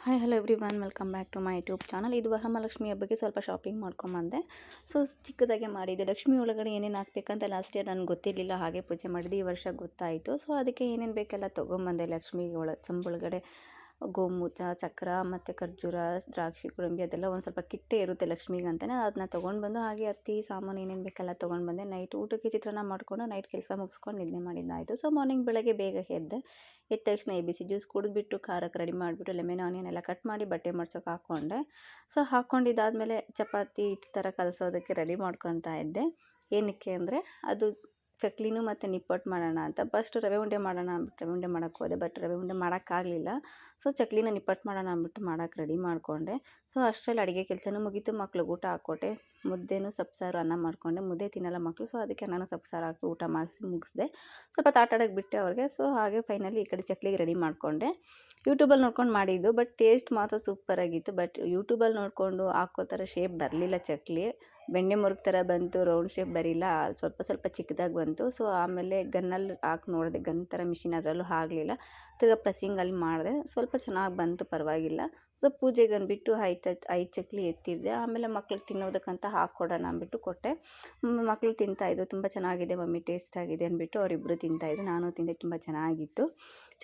Hi hello everyone, welcome back to my YouTube channel. ಇದು ವರಮಹಾಲಕ್ಷ್ಮಿ ಹಬ್ಬಕ್ಕೆ ಸ್ವಲ್ಪ ಶಾಪಿಂಗ್ ಮಾಡ್ಕೊಂಬಂದೆ. ಸೊ ಚಿಕ್ಕದಾಗೆ ಮಾಡಿದ್ದೆ. ಲಕ್ಷ್ಮಿ ಒಳಗಡೆ ಏನೇನು ಹಾಕ್ಬೇಕಂತ ಲಾಸ್ಟ್ ಇಯರ್ ನನಗೆ ಗೊತ್ತಿರಲಿಲ್ಲ, ಹಾಗೆ ಪೂಜೆ ಮಾಡಿದ್ದೆ. ಈ ವರ್ಷ ಗೊತ್ತಾಯಿತು. ಸೊ ಅದಕ್ಕೆ ಏನೇನು ಬೇಕೆಲ್ಲ ತೊಗೊಂಬಂದೆ. ಲಕ್ಷ್ಮಿ ಚಂಬೊಳಗಡೆ ಗೋಮೂತ, ಚಕ್ರ ಮತ್ತು ಖರ್ಜೂರ, ದ್ರಾಕ್ಷಿ, ಗೋಡಂಬಿ ಅದೆಲ್ಲ ಒಂದು ಸ್ವಲ್ಪ ಕಿಟ್ಟೇ ಇರುತ್ತೆ ಲಕ್ಷ್ಮಿಗೆ ಅಂತಲೇ. ಅದನ್ನ ತೊಗೊಂಡು ಬಂದು ಹಾಗೆ ಅತ್ತಿ ಸಾಮಾನು ಏನೇನು ಬೇಕೆಲ್ಲ ತೊಗೊಂಡು ಬಂದೆ. ನೈಟ್ ಊಟಕ್ಕೆ ಚಿತ್ರಾನ್ನ ಮಾಡಿಕೊಂಡು ನೈಟ್ ಕೆಲಸ ಮುಗಿಸ್ಕೊಂಡು ನಿದ್ದೆ ಮಾಡಿದ್ದಾಯಿತು. ಸೊ ಮಾರ್ನಿಂಗ್ ಬೆಳಗ್ಗೆ ಬೇಗ ಎದ್ದ ತಕ್ಷಣ ABC ಜ್ಯೂಸ್ ಕುಡಿದ್ಬಿಟ್ಟು ಖಾರಕ್ಕೆ ರೆಡಿ ಮಾಡಿಬಿಟ್ಟು ಲೆಮನ್ ಆನಿಯನ್ ಎಲ್ಲ ಕಟ್ ಮಾಡಿ ಬಟ್ಟೆ ಮಡ್ಚೋಕೆ ಹಾಕ್ಕೊಂಡೆ. ಸೊ ಹಾಕ್ಕೊಂಡಿದ್ದಾದಮೇಲೆ ಚಪಾತಿ ಹಿಟ್ಟು ಥರ ಕಲಸೋದಕ್ಕೆ ರೆಡಿ ಮಾಡ್ಕೊತಾ ಇದ್ದೆ. ಏನಕ್ಕೆ ಅಂದರೆ ಅದು ಚಕ್ಲಿನೂ ಮತ್ತು ನಿಪ್ಪಟ್ಟು ಮಾಡೋಣ ಅಂತ. ಫಸ್ಟ್ ರವೆ ಉಂಡೆ ಮಾಡೋಣ ಅಂದ್ಬಿಟ್ಟು ರವೆ ಉಂಡೆ ಮಾಡೋಕ್ಕೆ ಹೋದೆ. ಬಟ್ ರವೆ ಉಂಡೆ ಮಾಡೋಕ್ಕಾಗಲಿಲ್ಲ. ಸೊ ಚಕ್ಲಿನ ನಿಪ್ಪಟ್ಟು ಮಾಡೋಣ ಅಂದ್ಬಿಟ್ಟು ಮಾಡೋಕ್ಕೆ ರೆಡಿ ಮಾಡಿಕೊಂಡೆ. ಸೊ ಅಷ್ಟರಲ್ಲಿ ಅಡುಗೆ ಕೆಲಸನೂ ಮುಗೀತು. ಮಕ್ಳಿಗೆ ಊಟ ಹಾಕ್ಕೊಟ್ಟೆ. ಮುದ್ದೆನೂ ಸೊಪ್ಪು ಅನ್ನ ಮಾಡಿಕೊಂಡೆ. ಮುದ್ದೆ ತಿನ್ನಲ್ಲ ಮಕ್ಕಳು. ಸೊ ಅದಕ್ಕೆ ನಾನು ಸೊಪ್ಪು ಹಾಕಿ ಊಟ ಮಾಡಿಸಿ ಮುಗಿಸ್ದೆ. ಸ್ವಲ್ಪ ಆಟಾಡೋಕ್ಕೆ ಬಿಟ್ಟೆ ಅವ್ರಿಗೆ. ಸೊ ಹಾಗೆ ಫೈನಲಿ ಈ ಕಡೆ ಚಕ್ಲಿಗೆ ರೆಡಿ ಮಾಡಿಕೊಂಡೆ. ಯೂಟ್ಯೂಬಲ್ಲಿ ನೋಡ್ಕೊಂಡು ಮಾಡಿದ್ದು, ಬಟ್ ಟೇಸ್ಟ್ ಮಾತ್ರ ಸೂಪರಾಗಿತ್ತು. ಬಟ್ ಯೂಟ್ಯೂಬಲ್ಲಿ ನೋಡಿಕೊಂಡು ಹಾಕೋ ಥರ ಶೇಪ್ ಬರಲಿಲ್ಲ ಚಕ್ಲಿ. ಬೆಣ್ಣೆ ಮುರುಗು ಥರ ಬಂತು, ರೌಂಡ್ ಶೇಪ್ ಬರಿಲ್ಲ, ಸ್ವಲ್ಪ ಸ್ವಲ್ಪ ಚಿಕ್ಕದಾಗಿ ಬಂತು. ಸೊ ಆಮೇಲೆ ಗನ್ನಲ್ಲಿ ಹಾಕಿ ನೋಡಿದೆ, ಗನ್ ಥರ ಮಿಷಿನ್ ಅದರಲ್ಲೂ ಆಗಲಿಲ್ಲ. ತಿರ್ಗಾ ಪ್ರೆಸ್ಸಿಂಗಲ್ಲಿ ಮಾಡಿದೆ, ಸ್ವಲ್ಪ ಚೆನ್ನಾಗಿ ಬಂತು, ಪರವಾಗಿಲ್ಲ. ಸೊ ಪೂಜೆಗೆ ಅಂದ್ಬಿಟ್ಟು ಐದು ಚಕ್ಲಿ ಎತ್ತಿದ್ದೆ. ಆಮೇಲೆ ಮಕ್ಳಿಗೆ ತಿನ್ನೋದಕ್ಕಂತ ಹಾಕ್ಕೊಡೋಣ ಅಂದ್ಬಿಟ್ಟು ಕೊಟ್ಟೆ. ಮಕ್ಕಳು ತಿಂತಾಯಿದ್ರು. ತುಂಬ ಚೆನ್ನಾಗಿದೆ ಮಮ್ಮಿ, ಟೇಸ್ಟ್ ಆಗಿದೆ ಅಂದ್ಬಿಟ್ಟು ಅವರಿಬ್ಬರು ತಿಂತಾಯಿದ್ರು. ನಾನು ತಿಂದೆ, ತುಂಬ ಚೆನ್ನಾಗಿತ್ತು.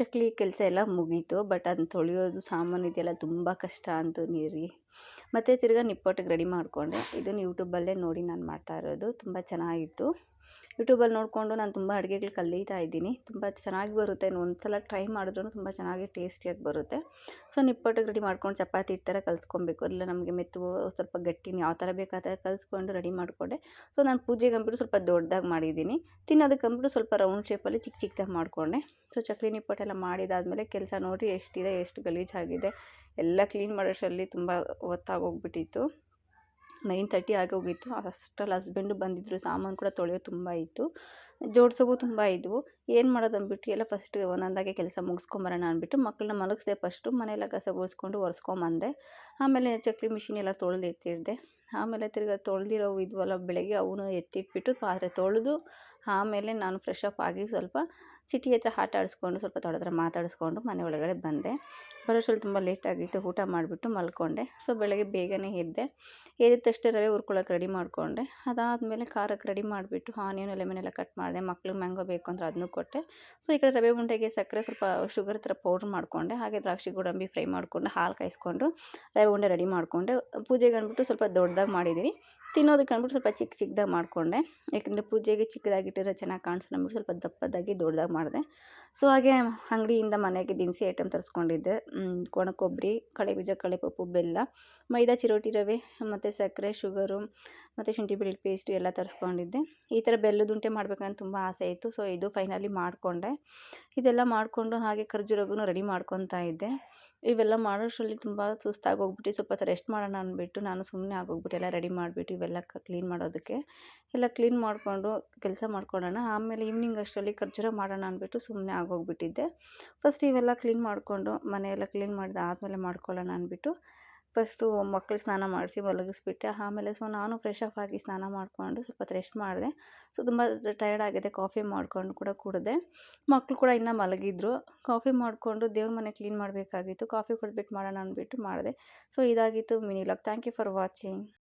ಚಕ್ಲಿ ಕೆಲಸ ಎಲ್ಲ ಮುಗೀತು. ಬಟ್ ಅದನ್ನ ತೊಳೆಯೋದು ಸಾಮಾನು ಇದೆಲ್ಲ ತುಂಬ ಕಷ್ಟ ಅಂತು ನೀರಿ. ಮತ್ತು ತಿರ್ಗಾ ನಿಪ್ಪಟ್ಟಿಗೆ ರೆಡಿ ಮಾಡಿಕೊಂಡೆ. ಇದನ್ನು ಯೂಟ್ಯೂಬಲ್ಲೇ ನೋಡಿ ನಾನು ಮಾಡ್ತಾ ಇರೋದು. ತುಂಬ ಚೆನ್ನಾಗಿತ್ತು. ಯೂಟ್ಯೂಬಲ್ಲಿ ನೋಡಿಕೊಂಡು ನಾನು ತುಂಬ ಅಡುಗೆಗಳು ಕಲಿತಾ ಇದ್ದೀನಿ. ತುಂಬ ಚೆನ್ನಾಗಿ ಬರುತ್ತೆ. ಒಂದು ಸಲ ಟ್ರೈ ಮಾಡಿದ್ರೂ ತುಂಬ ಚೆನ್ನಾಗಿ ಟೇಸ್ಟಿಯಾಗಿ ಬರುತ್ತೆ. ಸೊ ನಿಪ್ಪಟ್ಟಿಗೆ ರೆಡಿ ಮಾಡ್ಕೊಂಡು ಚಪಾತಿ ಹಿಟ್ಟು ಥರ ಕಲಿಸ್ಕೊಬೇಕು. ಇಲ್ಲ ನಮಗೆ ಮೆತ್ತಗೂ ಸ್ವಲ್ಪ ಗಟ್ಟಿನ ಯಾವ ಥರ ಬೇಕು ಆ ಥರ ಕಲಿಸ್ಕೊಂಡು ರೆಡಿ ಮಾಡಿಕೊಂಡೆ. ಸೊ ನಾನು ಪೂಜೆಗೆ ಅಂದ್ಬಿಟ್ಟು ಸ್ವಲ್ಪ ದೊಡ್ಡದಾಗಿ ಮಾಡಿದ್ದೀನಿ. ತಿನ್ನೋದಕ್ಕೆ ಅಂದ್ಬಿಟ್ಟು ಸ್ವಲ್ಪ ರೌಂಡ್ ಶೇಪಲ್ಲಿ ಚಿಕ್ಕ ಚಿಕ್ಕದಾಗಿ ಮಾಡಿಕೊಂಡೆ. ಸೊ ಚಕ್ಲಿ ನಿಪ್ಪಟ್ಟೆಲ್ಲ ಮಾಡಿದಾದಮೇಲೆ ಕೆಲಸ ನೋಡಿರಿ ಎಷ್ಟಿದೆ, ಎಷ್ಟು ಗಲೀಜಾಗಿದೆ. ಎಲ್ಲ ಕ್ಲೀನ್ ಮಾಡೋಷ್ಟರಲ್ಲಿ ತುಂಬ ಹೊತ್ತಾಗೋಗ್ಬಿಟ್ಟಿತ್ತು. 9:30 ಆಗೋಗಿತ್ತು. ಅಷ್ಟರಲ್ಲಿ ಹಸ್ಬೆಂಡು ಬಂದಿದ್ದರು. ಸಾಮಾನು ಕೂಡ ತೊಳೆಯೋದು ತುಂಬ ಇತ್ತು, ಜೋಡಿಸೋವು ತುಂಬ ಇದ್ದವು. ಏನು ಮಾಡೋದು ಅಂದ್ಬಿಟ್ಟು ಎಲ್ಲ ಫಸ್ಟ್ ಒಂದೊಂದಾಗೆ ಕೆಲಸ ಮುಗಿಸ್ಕೊಂಬರೋಣ ಅಂದ್ಬಿಟ್ಟು ಮಕ್ಕಳನ್ನ ಮಲಗಿಸ್ದೆ. ಫಸ್ಟು ಮನೆಯೆಲ್ಲ ಕಸ ಗುಡಿಸ್ಕೊಂಡು ಒರೆಸ್ಕೊಂಬಂದೆ. ಆಮೇಲೆ ಚಕ್ಲಿ ಮಿಷಿನ್ ಎಲ್ಲ ತೊಳೆದು ಎತ್ತಿಡ್ದೆ. ಆಮೇಲೆ ತಿರ್ಗಿ ತೊಳೆದಿರೋವು ಇದ್ವಲ್ಲ ಬೆಳಗ್ಗೆ, ಅವನು ಎತ್ತಿಟ್ಬಿಟ್ಟು ಪಾತ್ರೆ ತೊಳೆದು ಆಮೇಲೆ ನಾನು ಫ್ರೆಶ್ ಅಪ್ ಆಗಿ ಸ್ವಲ್ಪ ಸಿಟಿ ಹತ್ರ ಆಟ ಆಡಿಸ್ಕೊಂಡು ಸ್ವಲ್ಪ ತೊಡೆದ್ರ ಮಾತಾಡಿಸ್ಕೊಂಡು ಮನೆ ಒಳಗಡೆ ಬಂದೆ. ಬರೋಷ್ಟರಲ್ಲಿ ತುಂಬ ಲೇಟಾಗಿತ್ತು. ಊಟ ಮಾಡಿಬಿಟ್ಟು ಮಲ್ಕೊಂಡೆ. ಸೊ ಬೆಳಗ್ಗೆ ಬೇಗನೆ ಎದ್ದೆ. ಎದ್ದ ತಕ್ಷಣ ರವೆ ಹುರ್ಕೊಳ್ಳೋಕೆ ರೆಡಿ ಮಾಡಿಕೊಂಡೆ. ಅದಾದಮೇಲೆ ಖಾರಕ್ಕೆ ರೆಡಿ ಮಾಡಿಬಿಟ್ಟು ಆನಿಯನ್ ಲೆಮನ್ ಎಲ್ಲ ಕಟ್ ಮಾಡಿದೆ. ಮಕ್ಳಿಗೆ ಮ್ಯಾಂಗೋ ಬೇಕು ಅಂದ್ರೆ ಅದನ್ನೂ ಕೊಟ್ಟೆ. ಸೊ ಈ ಕಡೆ ರವೆ ಉಂಡೆಗೆ ಸಕ್ಕರೆ ಸ್ವಲ್ಪ ಶುಗರ್ ಥರ ಪೌಡ್ರ್ ಮಾಡಿಕೊಂಡೆ. ಹಾಗೆ ದ್ರಾಕ್ಷಿ ಗೋಡಂಬಿ ಫ್ರೈ ಮಾಡಿಕೊಂಡು ಹಾಲು ಕಾಯಿಸ್ಕೊಂಡು ರವೆ ಉಂಡೆ ರೆಡಿ ಮಾಡಿಕೊಂಡೆ. ಪೂಜೆಗೆ ಅಂದ್ಬಿಟ್ಟು ಸ್ವಲ್ಪ ದೊಡ್ಡದಾಗಿ ಮಾಡಿದ್ದೀನಿ. ತಿನ್ನೋದಕ್ಕೆ ಅಂದ್ಬಿಟ್ಟು ಸ್ವಲ್ಪ ಚಿಕ್ಕ ಚಿಕ್ಕದಾಗಿ ಮಾಡಿಕೊಂಡೆ. ಯಾಕೆಂದರೆ ಪೂಜೆಗೆ ಚಿಕ್ಕದಾಗಿಟ್ಟಿದ್ರೆ ಚೆನ್ನಾಗಿ ಕಾಣಿಸಲ್ಲ ಅಂದ್ಬಿಟ್ಟು ಸ್ವಲ್ಪ ದಪ್ಪದಾಗಿ ದೊಡ್ಡದಾಗಿ ಮಾಡಿದೆ. ಸೊ ಹಾಗೆ ಅಂಗಡಿಯಿಂದ ಮನೆಗೆ ದಿನಸಿ ಐಟಮ್ ತರಿಸ್ಕೊಂಡಿದ್ದೆ. ಒಣ ಕೊಬ್ಬರಿ, ಕಡಲೆಬೀಜ, ಕಡಲೆಪಪ್ಪು, ಬೆಲ್ಲ, ಮೈದಾ, ಚಿರೋಟಿ ರವೆ ಮತ್ತು ಸಕ್ಕರೆ, ಶುಗರು ಮತ್ತು ಶುಂಠಿ ಬೆಳ್ಳುಳ್ಳಿ ಪೇಸ್ಟು ಎಲ್ಲ ತರಿಸ್ಕೊಂಡಿದ್ದೆ. ಈ ಥರ ಬೆಲ್ಲದ ಉಂಡೆ ಮಾಡ್ಬೇಕಂತ ತುಂಬ ಆಸೆ ಇತ್ತು. ಸೊ ಇದು ಫೈನಲಿ ಮಾಡಿಕೊಂಡೆ. ಇದೆಲ್ಲ ಮಾಡಿಕೊಂಡು ಹಾಗೆ ಖರ್ಜೂರಗೂ ರೆಡಿ ಮಾಡ್ಕೊತಾ ಇದ್ದೆ. ಇವೆಲ್ಲ ಮಾಡೋಷ್ಟರಲ್ಲಿ ತುಂಬ ಸುಸ್ತಾಗೋಗ್ಬಿಟ್ಟು ಸ್ವಲ್ಪ ಹೊತ್ತು ರೆಸ್ಟ್ ಮಾಡೋಣ ಅಂದ್ಬಿಟ್ಟು ನಾನು ಸುಮ್ಮನೆ ಆಗೋಗ್ಬಿಟ್ಟು ಎಲ್ಲ ರೆಡಿ ಮಾಡಿಬಿಟ್ಟು ಇವೆಲ್ಲ ಕ್ಲೀನ್ ಮಾಡೋದಕ್ಕೆ ಎಲ್ಲ ಕ್ಲೀನ್ ಮಾಡಿಕೊಂಡು ಕೆಲಸ ಮಾಡ್ಕೊಳ್ಳೋಣ. ಆಮೇಲೆ ಈವ್ನಿಂಗ್ ಅಷ್ಟರಲ್ಲಿ ಖರ್ಜೂರ ಮಾಡೋಣ ಅಂದ್ಬಿಟ್ಟು ಸುಮ್ಮನೆ ಆಗೋಗ್ಬಿಟ್ಟಿದ್ದೆ. ಫಸ್ಟ್ ಇವೆಲ್ಲ ಕ್ಲೀನ್ ಮಾಡಿಕೊಂಡು ಮನೆಯೆಲ್ಲ ಕ್ಲೀನ್ ಮಾಡಿದಾದ್ಮೇಲೆ ಮಾಡ್ಕೊಳ್ಳೋಣ ಅಂದ್ಬಿಟ್ಟು ಫಸ್ಟು ಮಕ್ಳಿಗೆ ಸ್ನಾನ ಮಾಡಿಸಿ ಮಲಗಿಸ್ಬಿಟ್ಟೆ. ಆಮೇಲೆ ಸೊ ನಾನು ಫ್ರೆಶ್ ಅಪ್ ಆಗಿ ಸ್ನಾನ ಮಾಡಿಕೊಂಡು ಸ್ವಲ್ಪ ಹೊತ್ತು ರೆಸ್ಟ್ ಮಾಡಿದೆ. ಸೊ ತುಂಬ ಟಯರ್ಡ್ ಆಗಿದೆ. ಕಾಫಿ ಮಾಡ್ಕೊಂಡು ಕೂಡ ಕುಡಿದೆ. ಮಕ್ಕಳು ಕೂಡ ಇನ್ನೂ ಮಲಗಿದ್ರು. ಕಾಫಿ ಮಾಡಿಕೊಂಡು ದೇವ್ರ ಮನೆ ಕ್ಲೀನ್ ಮಾಡಬೇಕಾಗಿತ್ತು. ಕಾಫಿ ಕುಡಿದ್ಬಿಟ್ಟು ಮಾಡೋಣ ಅಂದ್ಬಿಟ್ಟು ಮಾಡಿದೆ. ಸೊ ಇದಾಗಿತ್ತು mini vlog. Thank you for watching.